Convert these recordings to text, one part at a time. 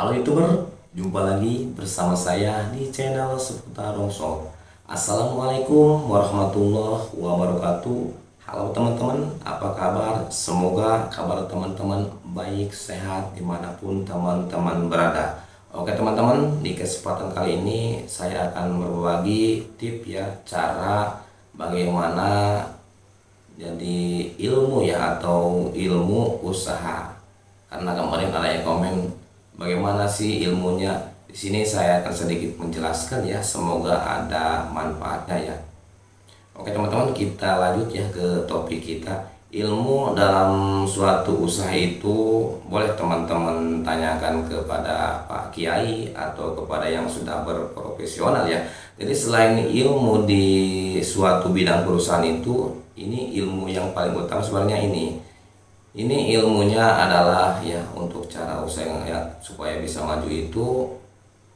Halo YouTuber, jumpa lagi bersama saya di channel seputar Rongsol. Assalamualaikum warahmatullahi wabarakatuh. Halo teman-teman, apa kabar? Semoga kabar teman-teman baik, sehat dimanapun teman-teman berada. Oke teman-teman, di kesempatan kali ini saya akan berbagi tip ya, cara bagaimana jadi ilmu ya, atau ilmu usaha. Karena kemarin ada yang komen bagaimana sih ilmunya. Di sini saya akan sedikit menjelaskan ya, semoga ada manfaatnya ya. Oke teman-teman, kita lanjut ya ke topik kita. Ilmu dalam suatu usaha itu boleh teman-teman tanyakan kepada Pak Kiai atau kepada yang sudah berprofesional ya. Jadi selain ilmu di suatu bidang perusahaan itu, ini ilmu yang paling utama sebenarnya ini. Ini ilmunya adalah ya untuk cara usaha ya, supaya bisa maju itu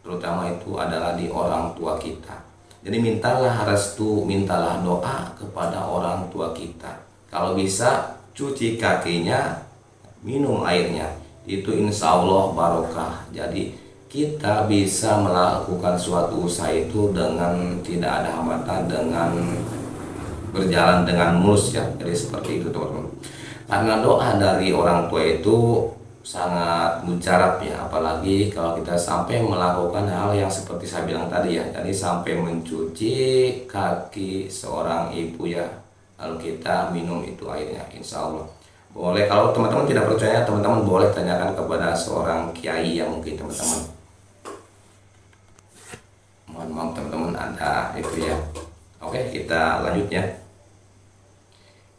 terutama itu adalah di orang tua kita. Jadi mintalah restu, mintalah doa kepada orang tua kita. Kalau bisa cuci kakinya, minum airnya, itu insya Allah barokah. Jadi kita bisa melakukan suatu usaha itu dengan tidak ada hambatan, dengan berjalan dengan mulus ya. Jadi seperti itu teman-teman. Karena doa dari orang tua itu sangat mujarab ya, apalagi kalau kita sampai melakukan hal yang seperti saya bilang tadi ya, jadi sampai mencuci kaki seorang ibu ya, lalu kita minum itu airnya, insya Allah boleh. Kalau teman-teman tidak percaya, teman-teman boleh tanyakan kepada seorang kiai yang mungkin teman-teman, mohon maaf teman-teman ada itu ya. Oke, kita lanjut ya.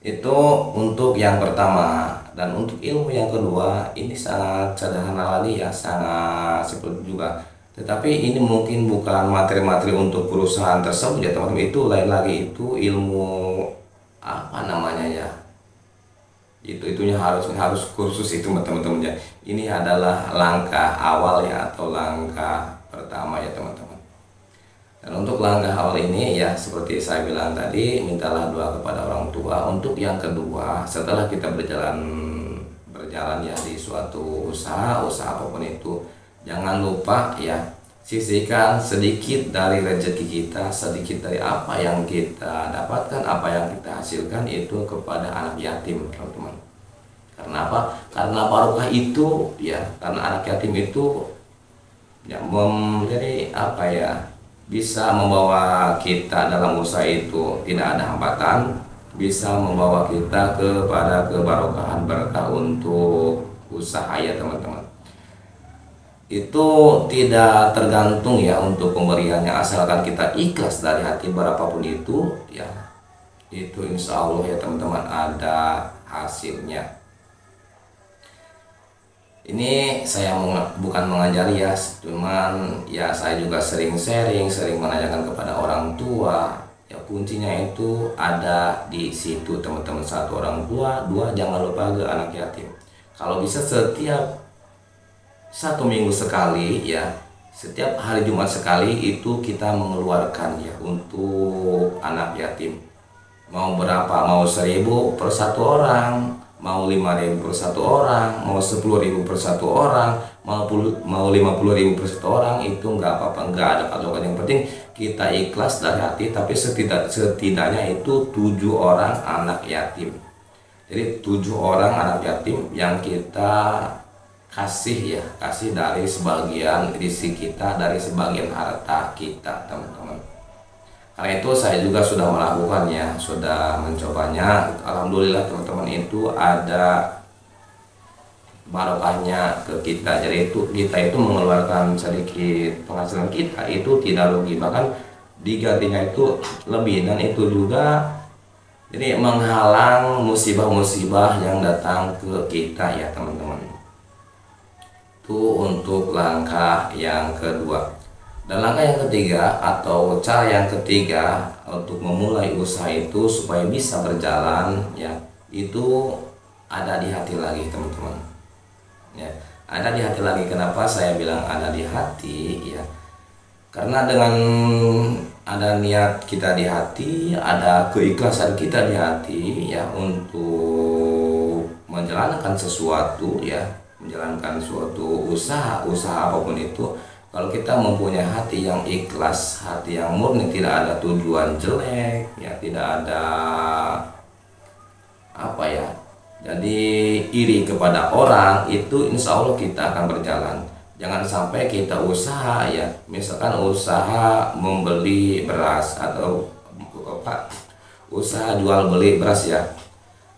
Itu untuk yang pertama. Dan untuk ilmu yang kedua ini sangat sederhana lagi ya, sangat seperti juga. Tetapi ini mungkin bukan materi-materi untuk perusahaan tersebut ya teman-teman. Itu lain lagi, itu ilmu apa namanya ya. Itunya harus kursus itu teman-teman ya. Ini adalah langkah awal ya, atau langkah pertama ya teman-teman. Dan untuk langkah awal ini ya, seperti saya bilang tadi, mintalah doa kepada orang tua. Untuk yang kedua, setelah kita berjalan ya di suatu usaha apapun itu, jangan lupa ya, sisihkan sedikit dari rezeki kita, sedikit dari apa yang kita dapatkan, apa yang kita hasilkan itu kepada anak yatim teman-teman. Karena apa? Karena barokah itu ya, karena anak yatim itu ya menjadi apa ya, bisa membawa kita dalam usaha itu tidak ada hambatan, bisa membawa kita kepada kebarokahan, berkah untuk usaha ya teman-teman. Itu tidak tergantung ya untuk pemberiannya, asalkan kita ikhlas dari hati berapapun itu ya, itu insya Allah ya teman-teman ada hasilnya. Ini saya bukan mengajari ya, cuman ya saya juga sering sharing, sering menanyakan kepada orang tua. Ya kuncinya itu ada di situ teman-teman. Satu, orang tua; dua, jangan lupa ke anak yatim. Kalau bisa setiap 1 minggu sekali ya, setiap hari Jumat sekali itu kita mengeluarkan ya untuk anak yatim. Mau berapa? Mau 1.000 per satu orang, mau 5.000 per satu orang, mau 10.000 per satu orang, mau 50.000 per satu orang, itu nggak apa-apa, nggak ada patokan. Yang penting kita ikhlas dari hati. Tapi setidaknya itu 7 orang anak yatim. Jadi 7 orang anak yatim yang kita kasih ya, kasih dari sebagian rezeki kita, dari sebagian harta kita teman-teman. Karena itu saya juga sudah melakukannya, sudah mencobanya. Alhamdulillah teman-teman, itu ada barokahnya ke kita. Jadi itu kita itu mengeluarkan sedikit penghasilan kita itu tidak rugi, bahkan digantinya itu lebih. Dan itu juga jadi menghalang musibah-musibah yang datang ke kita ya teman-teman. Itu untuk langkah yang kedua. Dan langkah yang ketiga atau cara yang ketiga untuk memulai usaha itu supaya bisa berjalan ya, itu ada di hati lagi teman-teman ya, ada di hati lagi. Kenapa saya bilang ada di hati ya? Karena dengan ada niat kita di hati, ada keikhlasan kita di hati ya, untuk menjalankan sesuatu ya, menjalankan suatu usaha apapun itu, kalau kita mempunyai hati yang ikhlas, hati yang murni, tidak ada tujuan jelek, ya tidak ada apa ya, jadi iri kepada orang, itu insya Allah kita akan berjalan. Jangan sampai kita usaha ya, misalkan usaha membeli beras atau apa, usaha jual beli beras ya.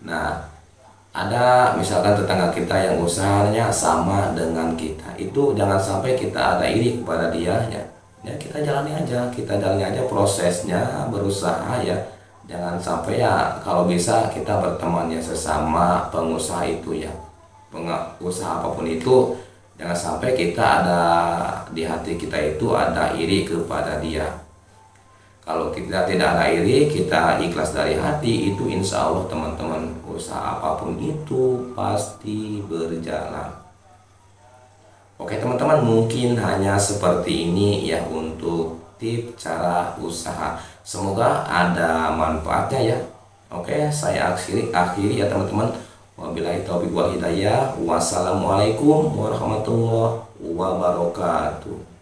Nah, ada misalkan tetangga kita yang usahanya sama dengan kita, itu jangan sampai kita ada iri kepada dia ya. Ya kita jalani aja prosesnya berusaha ya. Jangan sampai ya, kalau bisa kita berteman ya sesama pengusaha itu ya. Pengusaha apapun itu, jangan sampai kita ada di hati kita itu ada iri kepada dia. Kalau kita tidak ada iri, kita ikhlas dari hati, itu insya Allah teman-teman, usaha apapun itu pasti berjalan. Oke teman-teman, mungkin hanya seperti ini ya untuk tips cara usaha. Semoga ada manfaatnya ya. Oke, saya akhiri ya teman-teman. Wabillahi taufiq wal hidayah. Wassalamualaikum warahmatullahi wabarakatuh.